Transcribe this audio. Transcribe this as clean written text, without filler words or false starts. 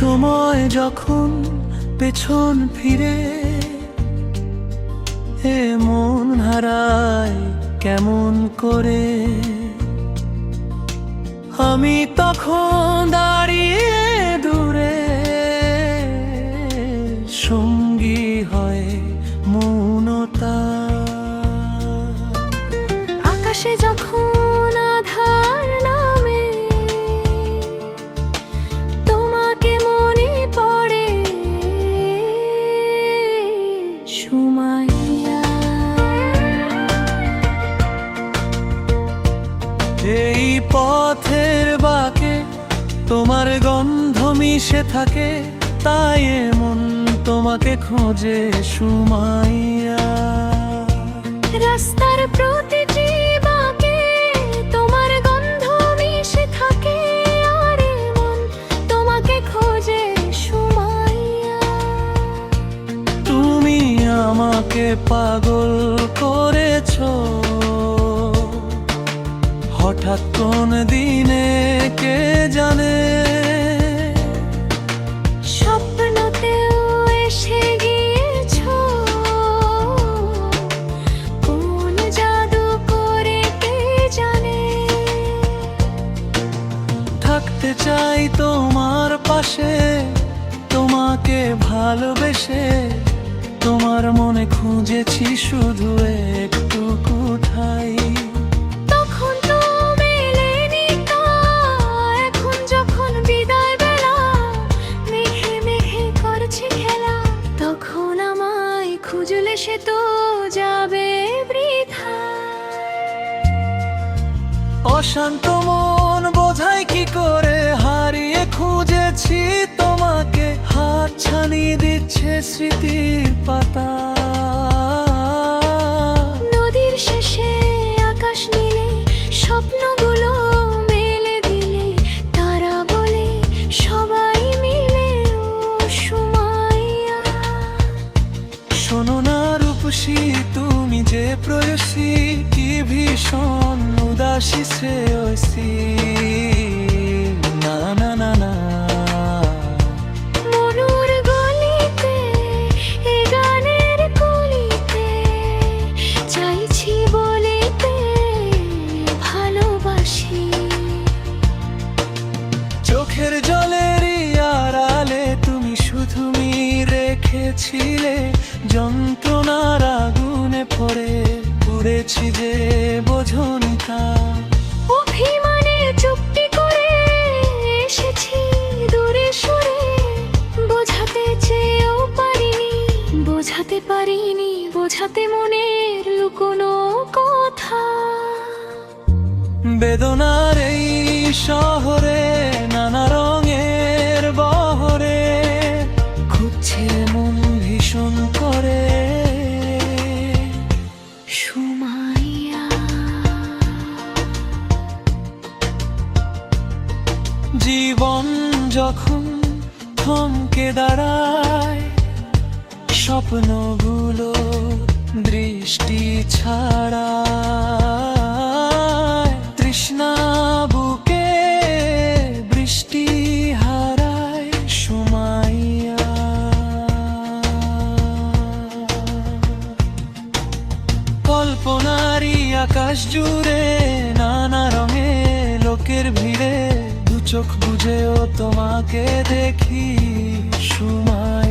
সময় যখন পেছন ফিরে এ মন হারায় কেমন করে, আমি তখন দাঁড়িয়ে দূরে, সঙ্গী হয় মৌনতা। আকাশে যখন আধার নামে তোমাকে মনে পড়ে, সুমাইয়া। এই পথের বাঁকে তোমার গন্ধ মিশে থাকে, তাই এমন তোমাকে খোঁজে সুমাইয়া। রাস্তার প্রতিটি বাঁকে তোমার গন্ধ মিশে থাকে, আর মন তোমাকে খোঁজে সুমাইয়া। তুমি আমাকে পাগল করেছো, হঠাৎ কোন দিনে কে জানে। স্বপ্নতেও এসে গিয়েছো, কোন জাদু করে কে জানে। থাকতে চাই তোমার পাশে, তোমাকে ভালোবেসে, তোমার মনে খুঁজেছি শুধু একটুকু ঠাই। তখন তো মেলেনি তা, এখন যখন বিদায় বেলা, মেঘে মেঘে করছে খেলা, তখন আমায় খুঁজলে সে তো যাবে বৃথা। অশান্ত মন বোঝাই কি করে, হারিয়ে খুঁজেছি তোমাকে, হাত ছানি দিচ্ছে স্মৃতির পাতা। নদীর শেষে আকাশ নীলে স্বপ্নগুলো মেলে দিলে, তারা বলে সবাই মিলে ও সুমাইয়া। শোনো না রূপসী, তুমি যে প্রয়সী, কি ভীষণ উদাসী শ্রেয়সী। না না না না, মনুর গলিতে এ গানের কলিতে, চাইছি বলিতে ভালোবাসি। চোখের জলেরই আড়ালে তুমি শুধু রেখেছিলে, যন্ত্রণার আগুনে পড়ে পুড়েছি যে বোঝনি তা। অভিমানে চুপটি করে এসেছি দূরে সরে, বোঝাতে চেয়েও পারিনি, বোঝাতে পারিনি, বোঝাতে মনের লুকোনো কথা। বেদনার এই শহরে নানা রঙের বহরে, খুঁজছে মন ভীষণ করে সুমাইয়া। জীবন যখন থমকে দাঁড়ায়, স্বপ্নগুলো দৃষ্টি ছাড়া, তৃষ্ণা বুকে বৃষ্টি হারায় সুমাইয়া। কল্পনারই আকাশ জুড়ে নানা রঙে লোকের ভিড়ে, দু চোখ বুঝেও তোমাকে দেখি সুমাইয়া।